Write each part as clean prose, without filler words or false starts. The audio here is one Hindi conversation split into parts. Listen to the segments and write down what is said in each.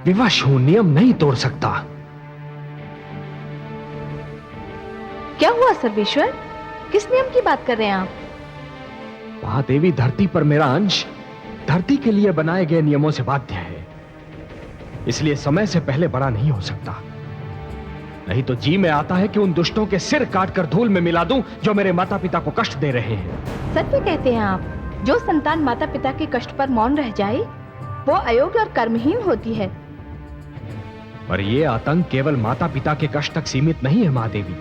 विवश हूं, नियम नहीं तोड़ सकता। क्या हुआ सर्वेश्वर? किस नियम की बात कर रहे हैं आप? महादेवी, धरती पर मेरा अंश धरती के लिए बनाए गए नियमों से बाध्य है, इसलिए समय से पहले बड़ा नहीं हो सकता। नहीं तो जी में आता है कि उन दुष्टों के सिर काटकर धूल में मिला दूं जो मेरे माता पिता को कष्ट दे रहे हैं। सत्य कहते हैं आप। जो संतान माता पिता के कष्ट पर मौन रह जाए वो अयोग्य और कर्महीन होती है। पर यह आतंक केवल माता पिता के कष्ट तक सीमित नहीं है महादेवी।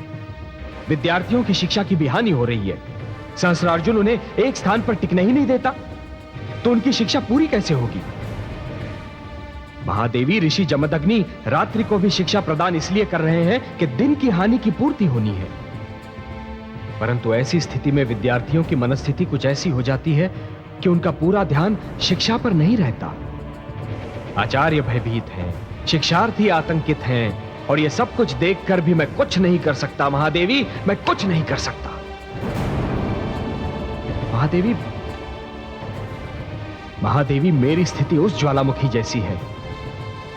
विद्यार्थियों की शिक्षा की भी हानि हो रही है। सहस्रार्जुन उन्हें एक स्थान पर टिकने ही नहीं देता, तो उनकी शिक्षा पूरी कैसे होगी? महादेवी, ऋषि जमदग्नि रात्रि को भी शिक्षा प्रदान इसलिए कर रहे हैं कि दिन की हानि की पूर्ति होनी है। परंतु ऐसी स्थिति में विद्यार्थियों की मनस्थिति कुछ ऐसी हो जाती है कि उनका पूरा ध्यान शिक्षा पर नहीं रहता। आचार्य भयभीत हैं, शिक्षार्थी आतंकित हैं, और यह सब कुछ देखकर भी मैं कुछ नहीं कर सकता महादेवी, मैं कुछ नहीं कर सकता। महादेवी, मेरी स्थिति उस ज्वालामुखी जैसी है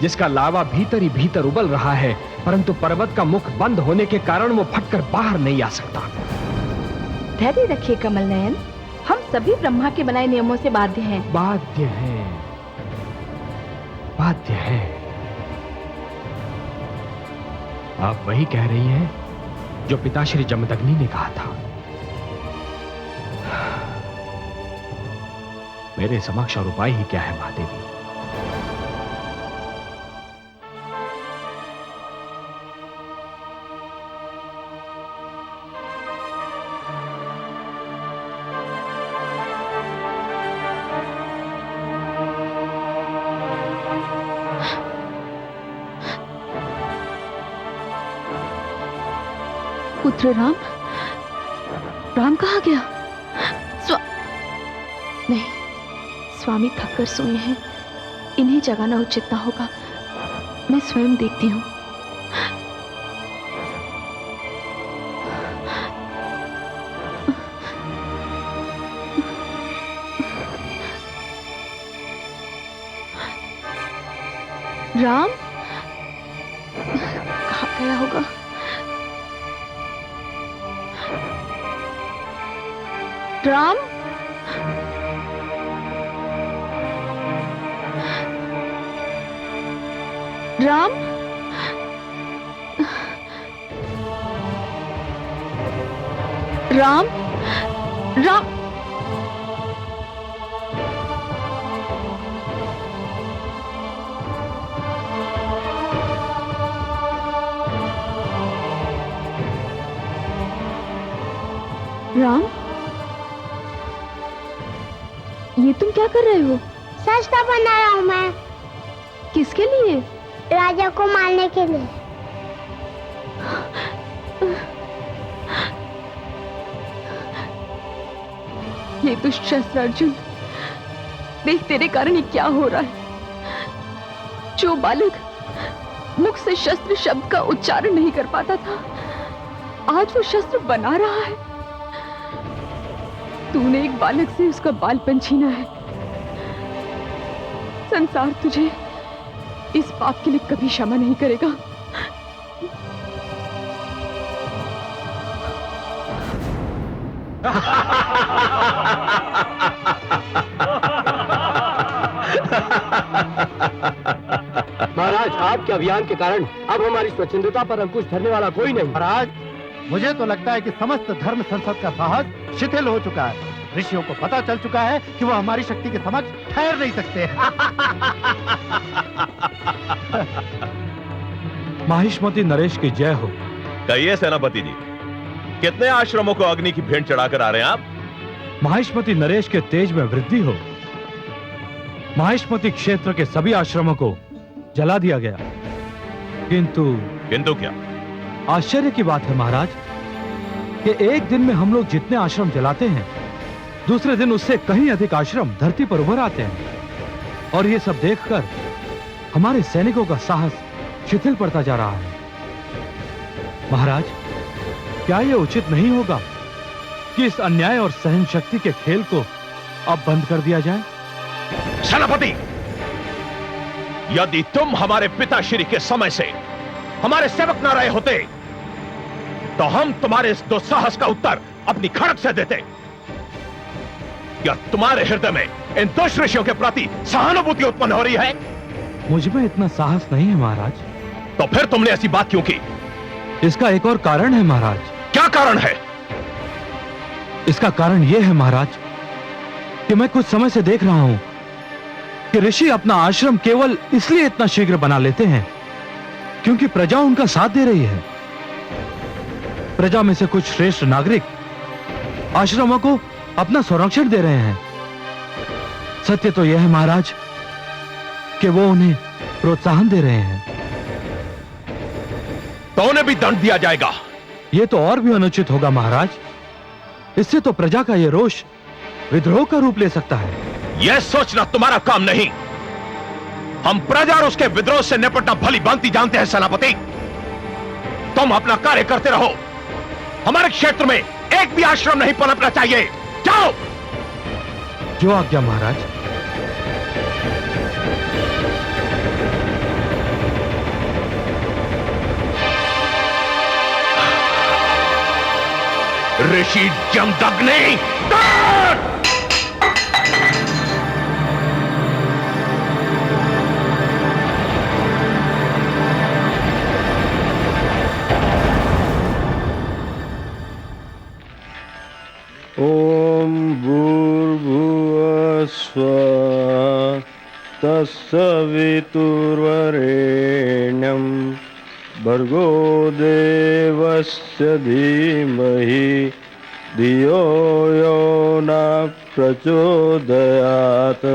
जिसका लावा भीतर ही भीतर उबल रहा है, परंतु पर्वत का मुख बंद होने के कारण वो फटकर बाहर नहीं आ सकता। धैर्य रखिए कमल नयन, हम सभी ब्रह्मा के बनाए नियमों से बाध्य हैं। बाध्य हैं। आप वही कह रही हैं जो पिताश्री जमदग्नि ने कहा था। मेरे समक्ष और उपाय ही क्या है महादेवी? पुत्र राम, राम कहाँ गया? नहीं, स्वामी थक कर सोए हैं, इन्हें जगाना उचित ना होगा। मैं स्वयं देखती हूँ। राम कहाँ गया होगा? राम, राम, राम, राम, राम, ये तुम क्या कर रहे हो? सस्ता बना रहा हूँ मैं। किसके लिए? राजा को मारने के लिए। ये दुष्ट शस्त्र अर्जुन, देख तेरे कारण ये क्या हो रहा है। जो बालक मुख से शस्त्र शब्द का उच्चारण नहीं कर पाता था, आज वो शस्त्र बना रहा है। तूने एक बालक से उसका बालपन छीना है। संसार तुझे इस पाप के लिए कभी क्षमा नहीं करेगा। महाराज, आपके अभियान के कारण अब हमारी स्वच्छंदता पर अंकुश धरने वाला कोई नहीं। महाराज, मुझे तो लगता है कि समस्त धर्म संसद का साहस शिथिल हो चुका है। ऋषियों को पता चल चुका है कि वो हमारी शक्ति के समक्ष ठहर नहीं सकते। माहिष्मति नरेश की जय हो। कहिए सेनापति जी, कितने आश्रमों को अग्नि की भेंट चढ़ाकर आ रहे हैं आप? माहिष्मति नरेश के तेज में वृद्धि हो। माहिष्मति क्षेत्र के सभी आश्रमों को जला दिया गया, किंतु क्या? आश्चर्य की बात है महाराज कि एक दिन में हम लोग जितने आश्रम जलाते हैं, दूसरे दिन उससे कहीं अधिक आश्रम धरती पर उभर आते हैं। और ये सब देखकर हमारे सैनिकों का साहस शिथिल पड़ता जा रहा है। महाराज, क्या यह उचित नहीं होगा कि इस अन्याय और सहन शक्ति के खेल को अब बंद कर दिया जाए? सेनापति, यदि तुम हमारे पिताश्री के समय से हमारे सेवक न रहे होते तो हम तुम्हारे इस दुस्साहस का उत्तर अपनी खड़क से देते। क्या तुम्हारे हृदय में इन दुष्ट ऋषियों के प्रति सहानुभूति उत्पन्न हो रही है? मुझ में इतना साहस नहीं है महाराज। तो फिर तुमने ऐसी बात क्यों की? इसका एक और कारण है महाराज। क्या कारण है? इसका कारण यह है महाराज कि मैं कुछ समय से देख रहा हूं कि ऋषि अपना आश्रम केवल इसलिए इतना शीघ्र बना लेते हैं क्योंकि प्रजा उनका साथ दे रही है। प्रजा में से कुछ श्रेष्ठ नागरिक आश्रमों को अपना संरक्षण दे रहे हैं। सत्य तो यह है महाराज कि वो उन्हें प्रोत्साहन दे रहे हैं। तो उन्हें भी दंड दिया जाएगा। यह तो और भी अनुचित होगा महाराज। इससे तो प्रजा का यह रोष विद्रोह का रूप ले सकता है। यह सोचना तुम्हारा काम नहीं। हम प्रजा और उसके विद्रोह से निपटना भली भांति जानते हैं सेनापति। तुम अपना कार्य करते रहो। हमारे क्षेत्र में एक भी आश्रम नहीं पनपना चाहिए। जाओ। जो आज्ञा महाराज। ऋषि जमदग्नि ओम भूर्भुवः स्वः तत्सवितुर्वरेण्यं भर्गो देवस्य धीमहि धियो यो न प्रचोदयात्।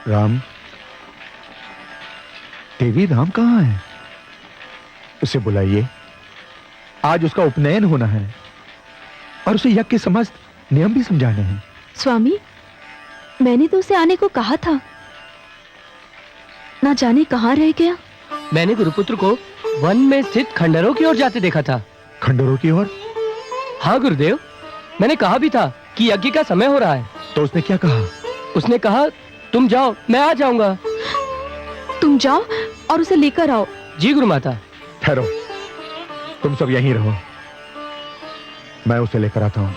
राम, देवी राम कहाँ है? उसे बुलाइए। आज उसका उपनयन होना है और उसे यज्ञ के समस्त नियम भी समझाने हैं। स्वामी, मैंने तो उसे आने को कहा था, ना जाने कहाँ रह गया। मैंने गुरुपुत्र को वन में स्थित खंडरों की ओर जाते देखा था। खंडरों की ओर? हाँ गुरुदेव, मैंने कहा भी था कि यज्ञ का समय हो रहा है। तो उसने क्या कहा? उसने कहा तुम जाओ, मैं आ जाऊंगा। तुम जाओ और उसे लेकर आओ। जी गुरु माता। ठहरो, तुम सब यहीं रहो, मैं उसे लेकर आता हूं।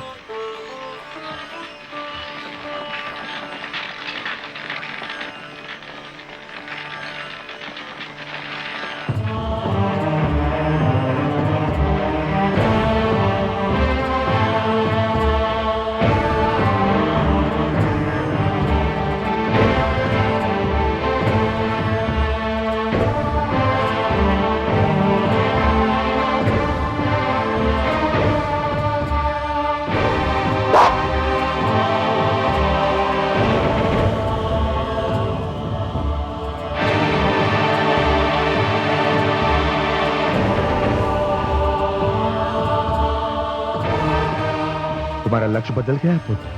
तुम्हारा लक्ष्य बदल गया है पुत्र?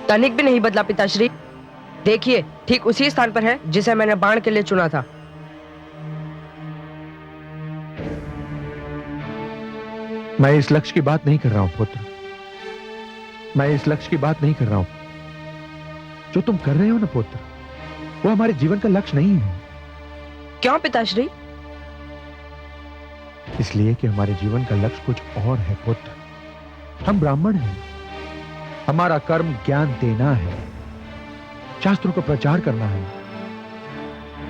तनिक भी नहीं बदला पिताश्री। देखिए, ठीक उसी स्थान पर है जिसे मैंने बाण के लिए चुना था। मैं इस लक्ष्य की बात नहीं कर रहा हूं पुत्र, मैं इस लक्ष्य की बात नहीं कर रहा हूं। जो तुम कर रहे हो ना पुत्र, वो हमारे जीवन का लक्ष्य नहीं है। क्यों पिताश्री? इसलिए कि हमारे जीवन का लक्ष्य कुछ और है पुत्र। हम ब्राह्मण हैं, हमारा कर्म ज्ञान देना है, शास्त्रों का प्रचार करना है,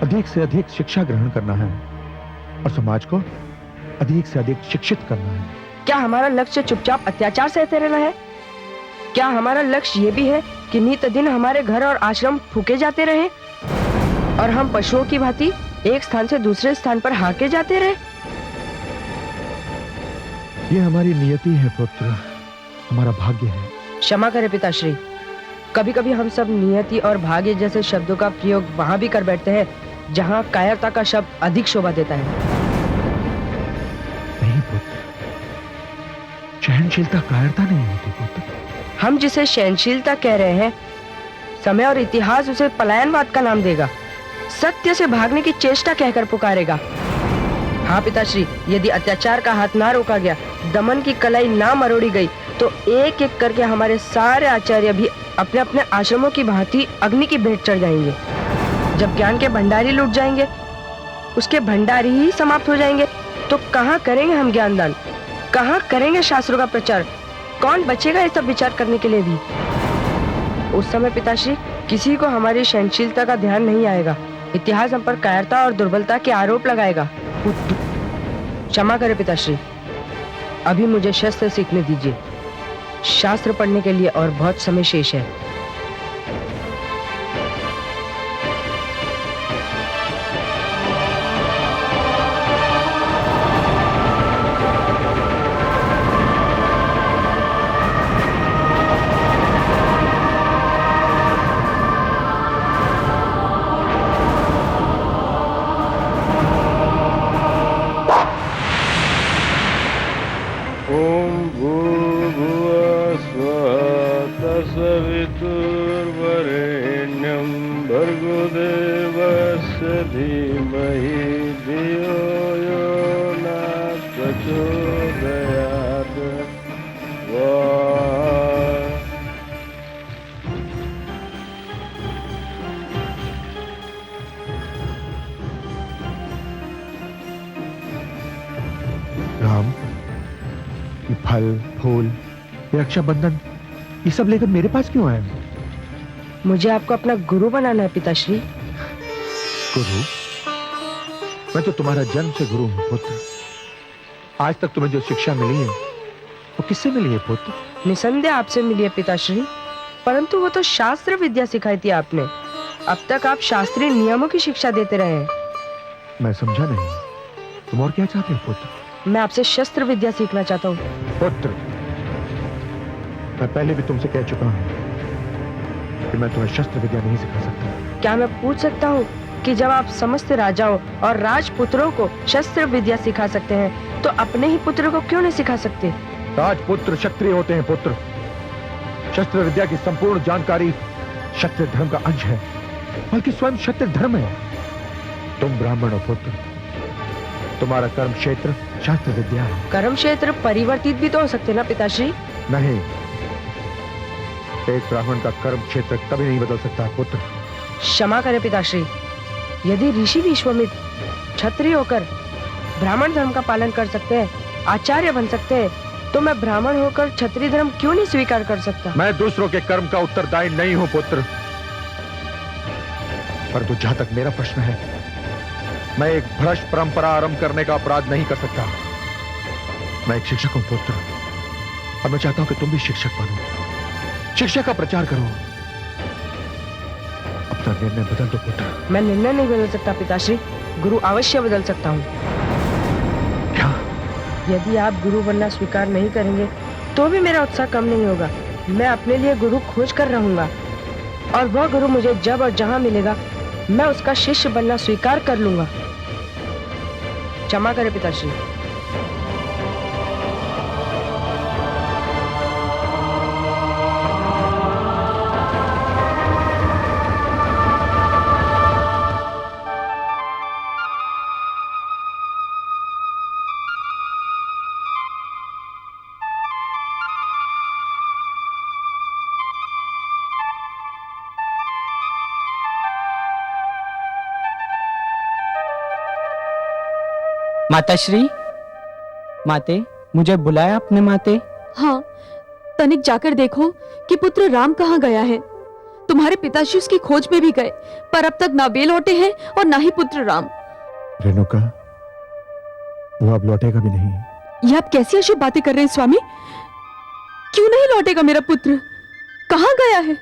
अधिक से अधिक शिक्षा ग्रहण करना है और समाज को अधिक से अधिक शिक्षित करना है। क्या हमारा लक्ष्य चुपचाप अत्याचार सहते रहना है? क्या हमारा लक्ष्य ये भी है कि नित दिन हमारे घर और आश्रम फूके जाते रहे और हम पशुओं की भांति एक स्थान से दूसरे स्थान पर हाके जाते रहे? ये हमारी नियति है पुत्र, हमारा भाग्य है। क्षमा करें पिताश्री, कभी कभी हम सब नियति और भाग्य जैसे शब्दों का प्रयोग वहां भी कर बैठते हैं जहां कायरता का शब्द अधिक शोभा देता है। नहीं पुत्र, सहनशीलता कायरता नहीं होती पुत्र। हम जिसे सहनशीलता कह रहे हैं, समय और इतिहास उसे पलायनवाद का नाम देगा, सत्य से भागने की चेष्टा कहकर पुकारेगा। हाँ पिताश्री, यदि अत्याचार का हाथ ना रोका गया, दमन की कलाई ना मरोड़ी गई, तो एक एक करके हमारे सारे आचार्य भी अपने अपने आश्रमों की भांति अग्नि की भेंट चढ़ जाएंगे। जब ज्ञान के भंडारी लूट जाएंगे, उसके भंडारी ही समाप्त हो जाएंगे, तो कहाँ करेंगे हम ज्ञानदान, कहाँ करेंगे शास्त्रों का प्रचार, कौन बचेगा ये सब विचार करने के लिए भी। उस समय पिताश्री किसी को हमारी सहनशीलता का ध्यान नहीं आएगा। इतिहास हम पर कायरता और दुर्बलता के आरोप लगाएगा। क्षमा करें पिताश्री, अभी मुझे शस्त्र सीखने दीजिए। शास्त्र पढ़ने के लिए और बहुत समय शेष है। ओम भूर्भुवः स्वः तत्सवितुर्वरेण्यं भर्गो देवस्य धीमहि धियो यो न प्रचोदयात्। राम, ये फल फूल, ये रक्षाबंधन, ये सब लेकर मेरे पास क्यों आए? मुझे आपको अपना गुरु बनाना है पिताश्री। गुरु? मैं तो तुम्हारा जन्म से गुरु हूं पुत्र। आज तक तुम्हें जो शिक्षा मिली है वो किससे मिली है पुत्र? निसंदेह आपसे मिली है पिताश्री, परंतु वो तो शास्त्र विद्या सिखाई थी आपने। अब तक आप शास्त्रीय नियमों की शिक्षा देते रहे हैं। मैं समझा नहीं, तुम और क्या चाहते हो पुत्र? मैं आपसे शस्त्र विद्या सीखना चाहता हूँ। पुत्र, मैं पहले भी तुमसे कह चुका हूं कि मैं तुम्हें शस्त्र विद्या नहीं सिखा सकता। क्या मैं पूछ सकता हूँ कि जब आप समस्त राजाओं और राजपुत्रों को शस्त्र विद्या सिखा सकते हैं, तो अपने ही पुत्र को क्यों नहीं सिखा सकते? राजपुत्र क्षत्रिय होते हैं पुत्र। शस्त्र विद्या की संपूर्ण जानकारी क्षत्रिय धर्म का अंश है, बल्कि स्वयं क्षत्रिय धर्म है। तुम ब्राह्मण हो पुत्र, तुम्हारा कर्म क्षेत्र शास्त्र विद्या है। कर्म क्षेत्र परिवर्तित भी तो हो सकते ना पिताश्री? नहीं, एक ब्राह्मण का कर्म क्षेत्र कभी नहीं बदल सकता पुत्र। क्षमा करें पिताश्री, यदि ऋषि विश्वामित्र क्षत्रिय होकर ब्राह्मण धर्म का पालन कर सकते हैं, आचार्य बन सकते हैं, तो मैं ब्राह्मण होकर क्षत्रिय धर्म क्यों नहीं स्वीकार कर सकता? मैं दूसरों के कर्म का उत्तरदायी नहीं हूं पुत्र, परंतु जहां तक मेरा प्रश्न है, मैं एक भ्रष्ट परंपरा आरंभ करने का अपराध नहीं कर सकता। मैं एक शिक्षक हूं पुत्र, और मैं चाहता हूं कि तुम भी शिक्षक बनो, शिक्षा का प्रचार करो। अपना निर्णय बदल दो पुत्र। मैं निर्णय नहीं बदल सकता पिताश्री, गुरु अवश्य बदल सकता हूँ। क्या? यदि आप गुरु बनना स्वीकार नहीं करेंगे, तो भी मेरा उत्साह कम नहीं होगा। मैं अपने लिए गुरु खोज कर रहूंगा, और वह गुरु मुझे जब और जहां मिलेगा, मैं उसका शिष्य बनना स्वीकार कर लूंगा। क्षमा करें पिताश्री। माताश्री, माते, मुझे बुलाया आपने माते? हाँ, तनिक जाकर देखो कि पुत्र राम कहाँ गया है। तुम्हारे पिताश्री उसकी खोज में भी गए, पर अब तक ना वे लौटे हैं और ना ही पुत्र राम। रेणुका, वो अब लौटेगा भी नहीं। ये आप कैसी अशुभ बातें कर रहे हैं स्वामी? क्यों नहीं लौटेगा मेरा पुत्र? कहाँ गया है?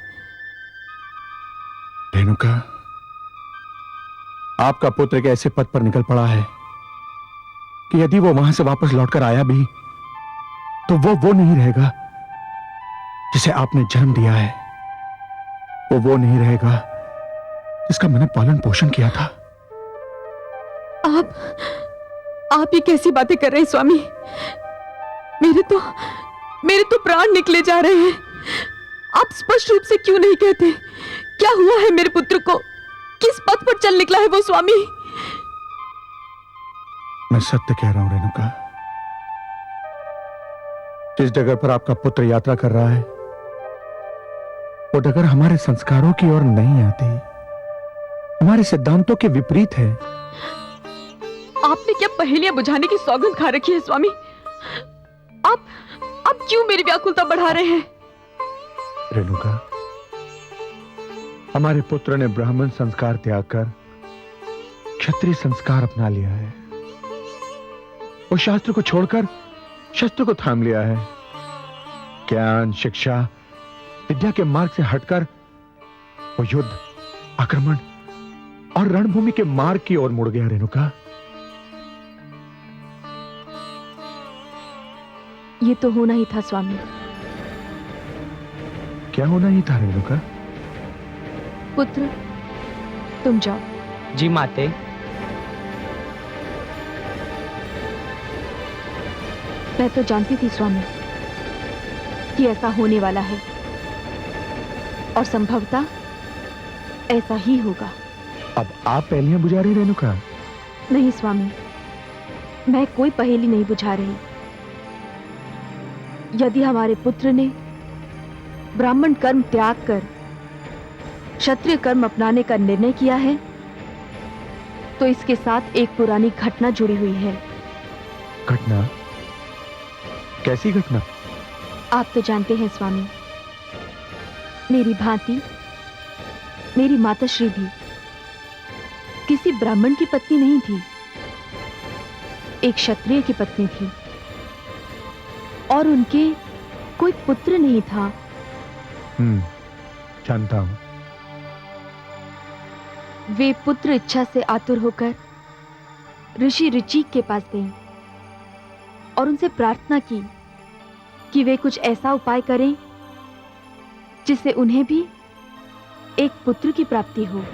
रेणुका, आपका पुत्र एक ऐसे पद पर निकल पड़ा है कि यदि वो वहां से वापस लौटकर आया भी, तो वो नहीं रहेगा जिसे आपने जन्म दिया है। वो नहीं रहेगा जिसका मैंने पालन पोषण किया था। आप ये कैसी बातें कर रहे हैं स्वामी? मेरे तो प्राण निकले जा रहे हैं। आप स्पष्ट रूप से क्यों नहीं कहते? क्या हुआ है मेरे पुत्र को? किस पथ पर चल निकला है वो स्वामी? मैं सत्य कह रहा हूं रेणुका। जिस डगर पर आपका पुत्र यात्रा कर रहा है, वो डगर हमारे संस्कारों की ओर नहीं आती, हमारे सिद्धांतों के विपरीत है। आपने क्या पहेलियां बुझाने की सौगंध खा रखी है स्वामी? आप क्यों मेरी व्याकुलता बढ़ा रहे हैं? रेणुका, हमारे पुत्र ने ब्राह्मण संस्कार त्याग कर क्षत्रिय संस्कार अपना लिया है। वो शास्त्र को छोड़कर शस्त्र को थाम लिया है। ज्ञान, शिक्षा, विद्या के मार्ग से हटकर वो युद्ध, आक्रमण और रणभूमि के मार्ग की ओर मुड़ गया। रेणुका, ये तो होना ही था स्वामी। क्या होना ही था रेणुका? पुत्र, तुम जाओ। जी माते। मैं तो जानती थी स्वामी कि ऐसा होने वाला है, और संभवतः ऐसा ही होगा। अब आप पहेलियां बुझा रही रेणुका? नहीं स्वामी, मैं कोई पहेली नहीं बुझा रही। यदि हमारे पुत्र ने ब्राह्मण कर्म त्याग कर क्षत्रिय कर्म अपनाने का निर्णय किया है, तो इसके साथ एक पुरानी घटना जुड़ी हुई है। घटना? कैसी घटना? आप तो जानते हैं स्वामी, मेरी भांति मेरी माताश्री भी किसी ब्राह्मण की पत्नी नहीं थी, एक क्षत्रिय की पत्नी थी, और उनके कोई पुत्र नहीं था। जानता हूं। वे पुत्र इच्छा से आतुर होकर ऋषि ऋचिक के पास गईं और उनसे प्रार्थना की कि वे कुछ ऐसा उपाय करें जिससे उन्हें भी एक पुत्र की प्राप्ति हो।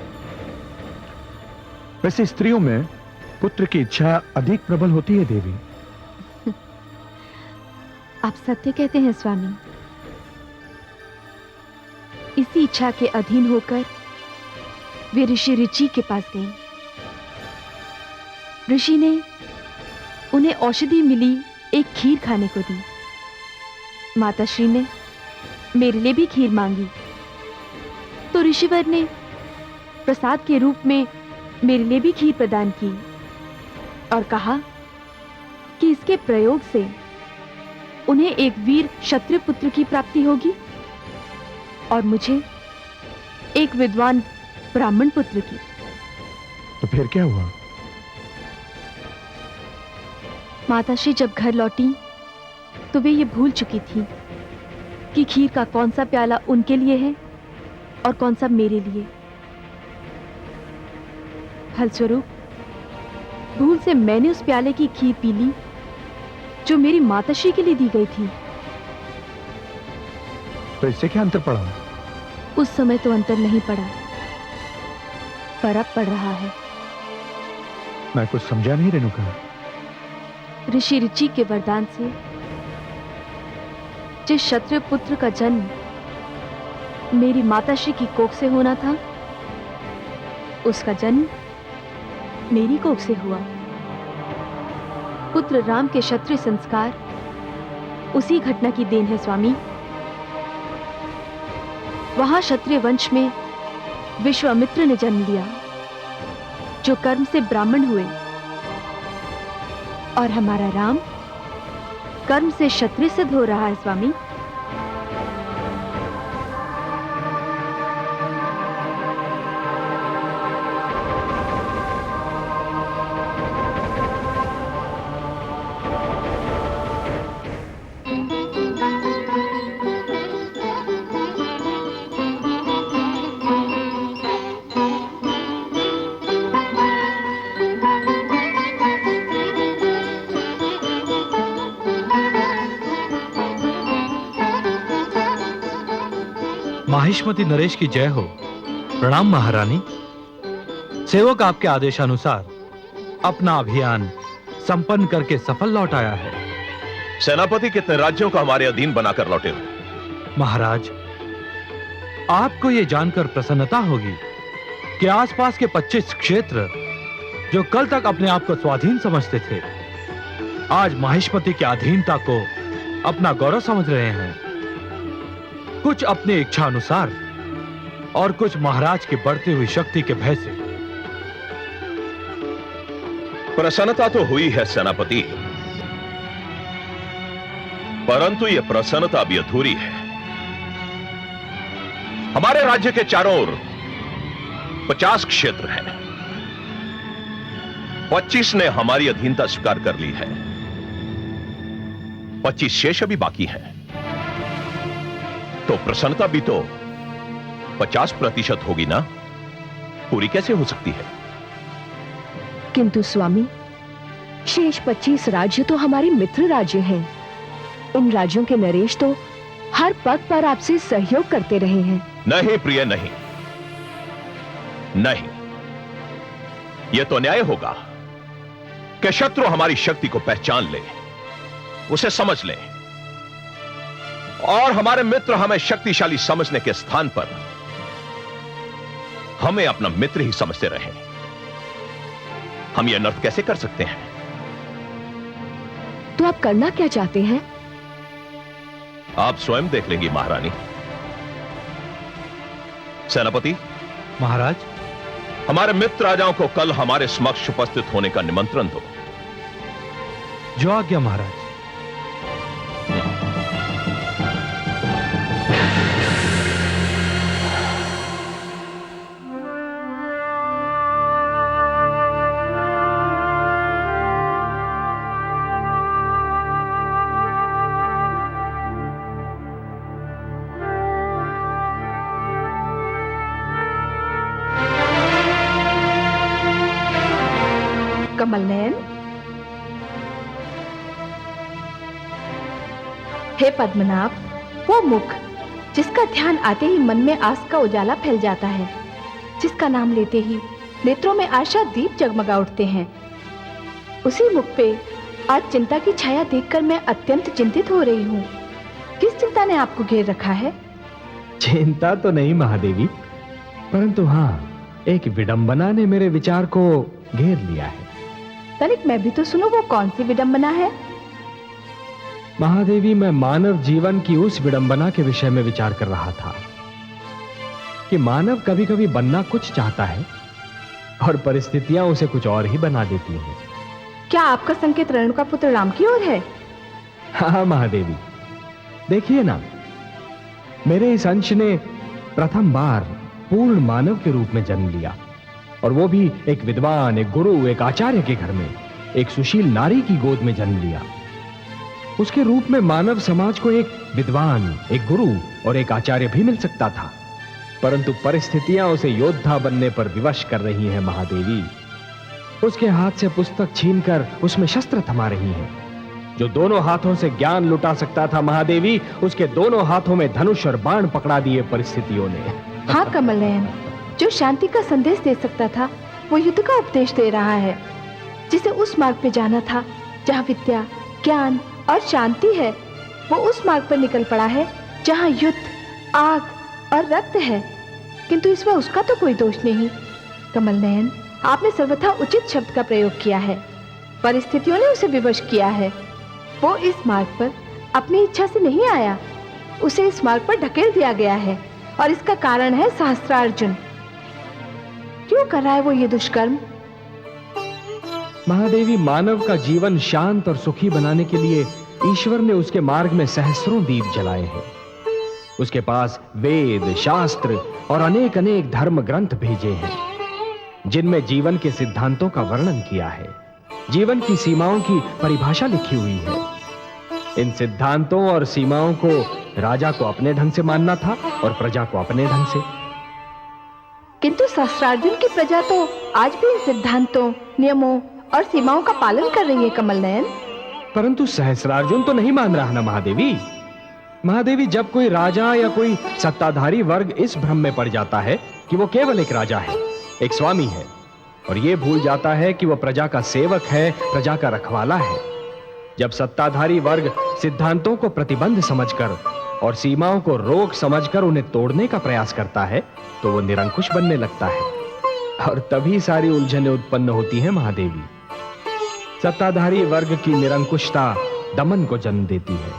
वैसे स्त्रियों में पुत्र की इच्छा अधिक प्रबल होती है देवी। आप सत्य कहते हैं स्वामी। इसी इच्छा के अधीन होकर वे ऋषि ऋचि के पास गईं। ऋषि ने उन्हें औषधि मिली एक खीर खाने को दी। माताश्री ने मेरे लिए भी खीर मांगी, तो ऋषिवर ने प्रसाद के रूप में मेरे लिए भी खीर प्रदान की और कहा कि इसके प्रयोग से उन्हें एक वीर क्षत्रिय पुत्र की प्राप्ति होगी और मुझे एक विद्वान ब्राह्मण पुत्र की। तो फिर क्या हुआ? माताश्री जब घर लौटी तो वे ये भूल चुकी थी कि खीर का कौन सा प्याला उनके लिए है और कौन सा मेरे लिए। फलस्वरूप भूल से मैंने उस प्याले की खीर पी ली जो मेरी माताश्री के लिए दी गई थी। तो इससे क्या अंतर पड़ा? उस समय तो अंतर नहीं पड़ा, पर अब पड़ रहा है। मैं कुछ समझा नहीं रेणुका। ऋषि ऋचि के वरदान से जिस क्षत्रिय पुत्र का जन्म मेरी माताश्री की कोख से होना था, उसका जन्म मेरी कोख से हुआ। पुत्र राम के क्षत्रिय संस्कार उसी घटना की देन है स्वामी। वहां क्षत्रिय वंश में विश्वामित्र ने जन्म लिया, जो कर्म से ब्राह्मण हुए, और हमारा राम कर्म से क्षत्रिय सिद्ध हो रहा है स्वामी। माहिष्मती नरेश की जय हो। प्रणाम महारानी। सेवक आपके आदेशानुसार अपना अभियान संपन्न करके सफल लौट आया है। सेनापति कितने राज्यों को हमारे अधीन बनाकर लौटे हो? महाराज, आपको यह जानकर प्रसन्नता होगी कि आसपास के 25 क्षेत्र जो कल तक अपने आप को स्वाधीन समझते थे, आज माहिष्मती की अधीनता को अपना गौरव समझ रहे हैं, कुछ अपनी इच्छा अनुसार और कुछ महाराज की बढ़ती हुई शक्ति के भय से। प्रसन्नता तो हुई है सेनापति, परंतु यह प्रसन्नता भी अधूरी है। हमारे राज्य के चारों ओर 50 क्षेत्र हैं, 25 ने हमारी अधीनता स्वीकार कर ली है, 25 शेष अभी बाकी है। तो प्रसन्नता भी तो 50% होगी ना, पूरी कैसे हो सकती है? किंतु स्वामी, शेष 25 राज्य तो हमारे मित्र राज्य हैं। इन राज्यों के नरेश तो हर पग पर आपसे सहयोग करते रहे हैं। नहीं प्रिय, नहीं नहीं, यह तो न्याय होगा कि शत्रु हमारी शक्ति को पहचान ले, उसे समझ ले, और हमारे मित्र हमें शक्तिशाली समझने के स्थान पर हमें अपना मित्र ही समझते रहे। हम यह अनर्थ कैसे कर सकते हैं? तो आप करना क्या चाहते हैं? आप स्वयं देख लेंगी महारानी। सेनापति महाराज, हमारे मित्र राजाओं को कल हमारे समक्ष उपस्थित होने का निमंत्रण दो। जो आज्ञा महाराज। कमल नयन, हे पद्मनाभ, वो मुख जिसका ध्यान आते ही मन में आस का उजाला फैल जाता है, जिसका नाम लेते ही नेत्रों में आशा दीप जगमगा उठते हैं, उसी मुख पे आज चिंता की छाया देखकर मैं अत्यंत चिंतित हो रही हूँ। किस चिंता ने आपको घेर रखा है? चिंता तो नहीं महादेवी, परंतु हाँ, एक विडंबना ने मेरे विचार को घेर लिया है। तनिक मैं भी तो सुनो, वो कौन सी विडंबना है? महादेवी, मैं मानव जीवन की उस विडंबना के विषय में विचार कर रहा था कि मानव कभी कभी बनना कुछ चाहता है और परिस्थितियां उसे कुछ और ही बना देती हैं। क्या आपका संकेत रेणुका पुत्र राम की ओर है? हाँ महादेवी, देखिए ना, मेरे इस अंश ने प्रथम बार पूर्ण मानव के रूप में जन्म लिया, और वो भी एक विद्वान, एक गुरु, एक आचार्य के घर में, एक सुशील नारी की गोद में जन्म लिया। उसके रूप में मानव समाज को एक विद्वान, एक गुरु और एक आचार्य भी मिल सकता था, परंतु परिस्थितियां उसे योद्धा बनने पर विवश कर रही हैं महादेवी। उसके हाथ से पुस्तक छीनकर उसमें शस्त्र थमा रही हैं। जो दोनों हाथों से ज्ञान लुटा सकता था महादेवी, उसके दोनों हाथों में धनुष और बाण पकड़ा दिए परिस्थितियों ने। हाँ कमल नयन, जो शांति का संदेश दे सकता था वो युद्ध का उपदेश दे रहा है। जिसे उस मार्ग पे जाना था जहाँ विद्या, ज्ञान और शांति है, वो उस मार्ग पर निकल पड़ा है जहाँ युद्ध, आग और रक्त है। किंतु इसमें उसका तो कोई दोष नहीं। कमल नयन, आपने सर्वथा उचित शब्द का प्रयोग किया है। परिस्थितियों ने उसे विवश किया है। वो इस मार्ग पर अपनी इच्छा से नहीं आया, उसे इस मार्ग पर ढकेल दिया गया है, और इसका कारण है सहस्त्रार्जुन। क्यों कर रहा है वो ये दुष्कर्म? महादेवी, मानव का जीवन शांत और सुखी बनाने के लिए ईश्वर ने उसके मार्ग में सहस्रों दीप जलाए हैं। उसके पास वेद, शास्त्र और अनेक अनेक धर्म ग्रंथ भेजे हैं, जिनमें जीवन के सिद्धांतों का वर्णन किया है, जीवन की सीमाओं की परिभाषा लिखी हुई है। इन सिद्धांतों और सीमाओं को राजा को अपने ढंग से मानना था और प्रजा को अपने ढंग से। किंतु सहस्त्रार्जुन की प्रजा तो आज भी इन सिद्धांतों, नियमों और सीमाओं का पालन कर रही है कमल नयन। परंतु सहस्त्रार्जुन तो नहीं मान रहा ना महादेवी। महादेवी, जब कोई राजा या कोई सत्ताधारी वर्ग इस भ्रम में पड़ जाता है कि वो केवल एक राजा है, एक स्वामी है, और ये भूल जाता है कि वो प्रजा का सेवक है, प्रजा का रखवाला है, जब सत्ताधारी वर्ग सिद्धांतों को प्रतिबंध समझकर और सीमाओं को रोक समझकर उन्हें तोड़ने का प्रयास करता है, तो वो निरंकुश बनने लगता है, और तभी सारी उलझनें उत्पन्न होती हैं महादेवी। सत्ताधारी वर्ग की निरंकुशता दमन को जन्म देती है,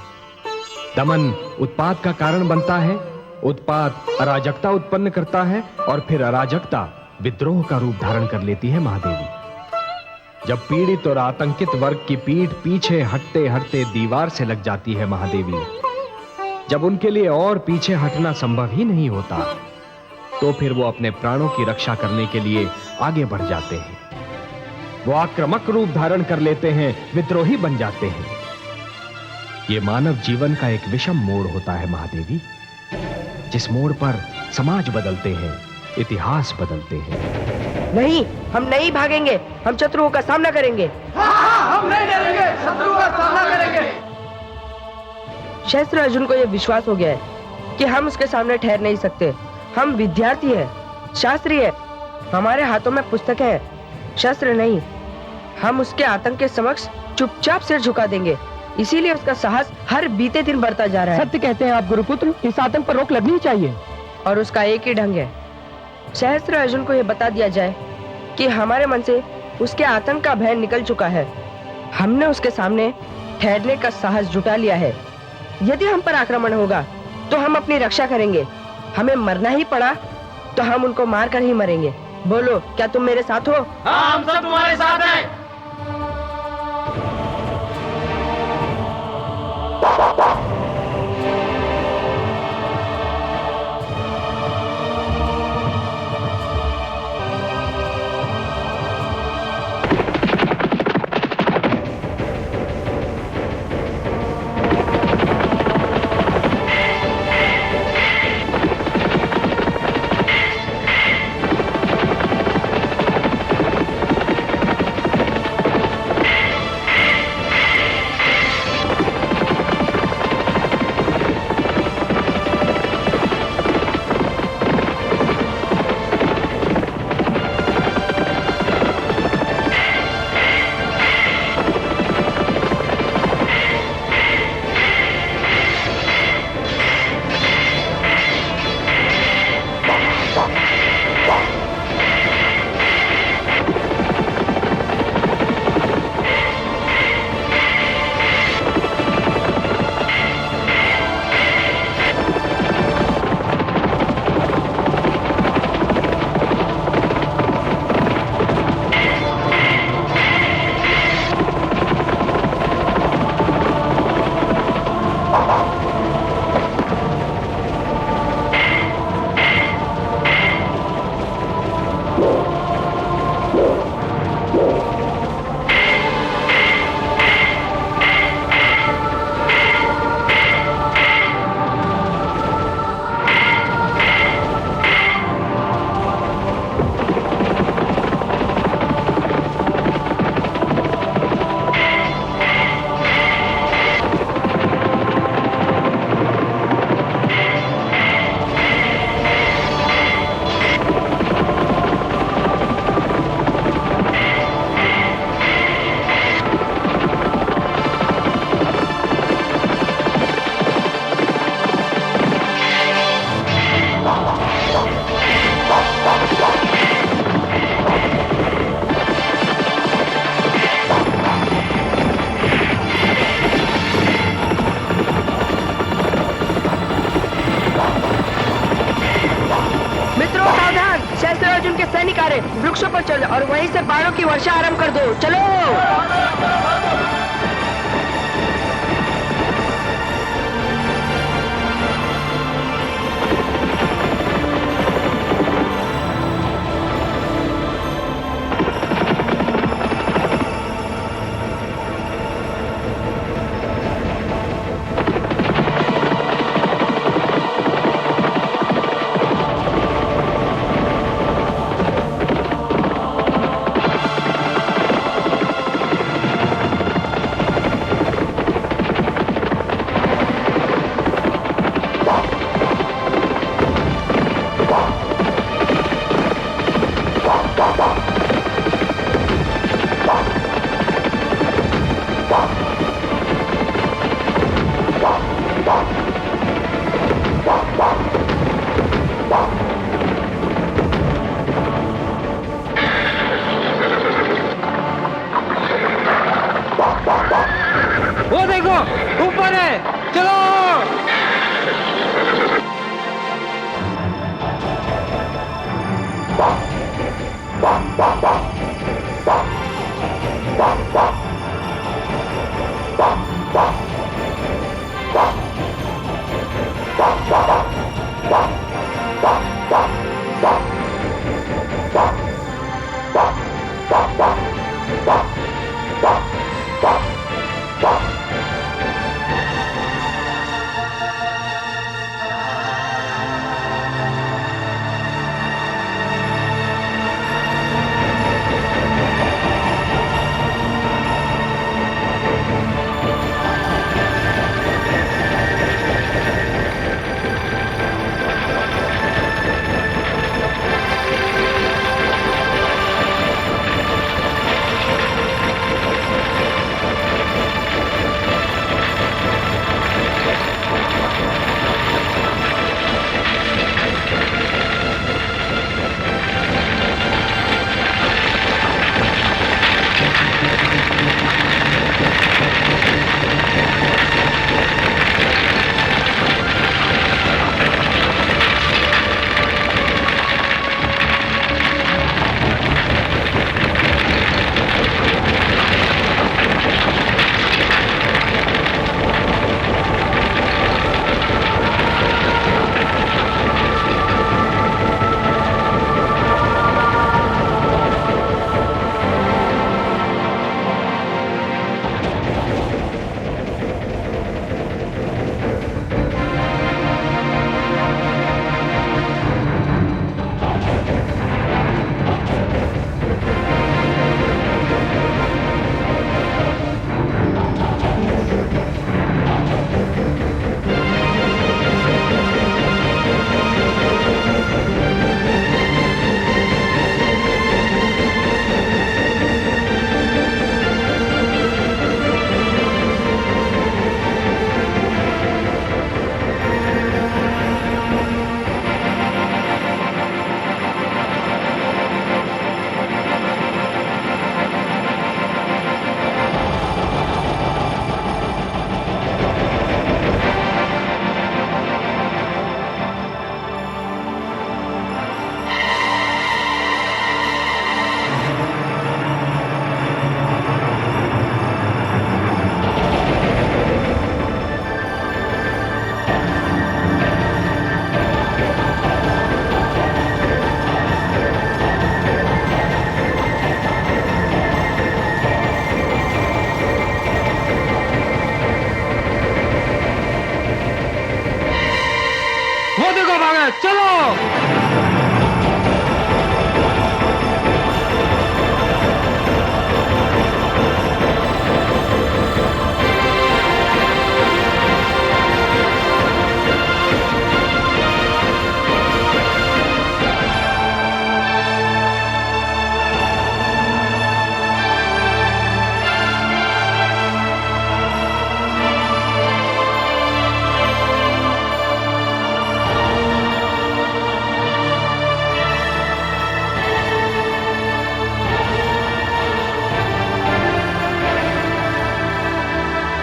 दमन उत्पात का कारण बनता है, उत्पात अराजकता उत्पन्न करता है और फिर अराजकता विद्रोह का रूप धारण कर लेती है महादेवी। जब पीड़ित और आतंकित वर्ग की पीठ पीछे हटते हटते दीवार से लग जाती है महादेवी, जब उनके लिए और पीछे हटना संभव ही नहीं होता, तो फिर वो अपने प्राणों की रक्षा करने के लिए आगे बढ़ जाते हैं। वो आक्रामक रूप धारण कर लेते हैं, विद्रोही बन जाते हैं। ये मानव जीवन का एक विषम मोड़ होता है महादेवी, जिस मोड़ पर समाज बदलते हैं, इतिहास बदलते हैं। नहीं, हम नहीं भागेंगे, हम शत्रुओं का सामना करेंगे। हम नहीं डरेंगे, शत्रुओं का सामना करेंगे। शस्त्र अर्जुन को यह विश्वास हो गया है कि हम उसके सामने ठहर नहीं सकते। हम विद्यार्थी हैं, शास्त्री है, हमारे हाथों में पुस्तक है, शस्त्र नहीं। हम उसके आतंक के समक्ष चुपचाप सिर झुका देंगे। इसीलिए उसका साहस हर बीते दिन बढ़ता जा रहा है। सत्य कहते हैं आप गुरुपुत्र, इस आतंक पर रोक लगनी चाहिए। और उसका एक ही ढंग है, सहस्त्र अर्जुन को यह बता दिया जाए कि हमारे मन से उसके आतंक का भय निकल चुका है। हमने उसके सामने ठहरने का साहस जुटा लिया है। यदि हम पर आक्रमण होगा तो हम अपनी रक्षा करेंगे। हमें मरना ही पड़ा तो हम उनको मारकर ही मरेंगे। बोलो, क्या तुम मेरे साथ हो? हाँ, हम सब तुम्हारे साथ हैं। वृक्षों पर चल और वहीं से बाणों की वर्षा आरंभ कर दो। चलो। चलो।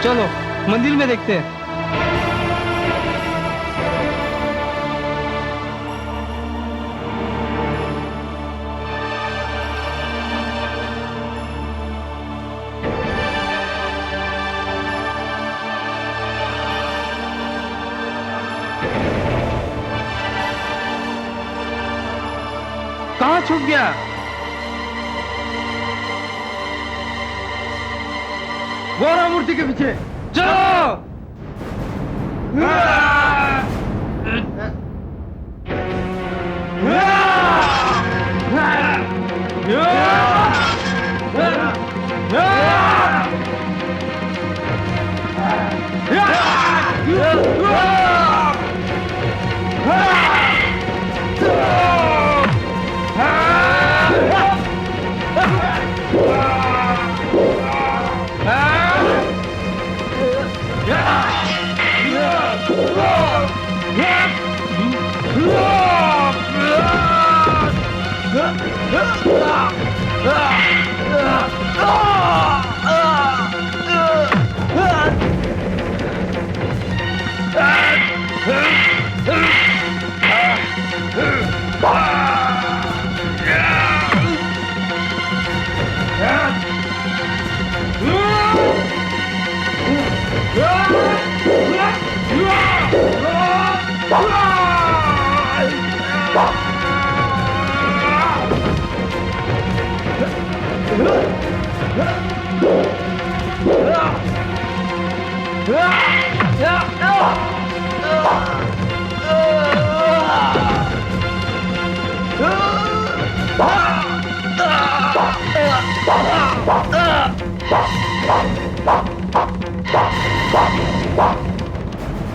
चलो मंदिर में देखते हैं। कहाँ छुप गया? गौरा मूर्ति के पीछे चलो।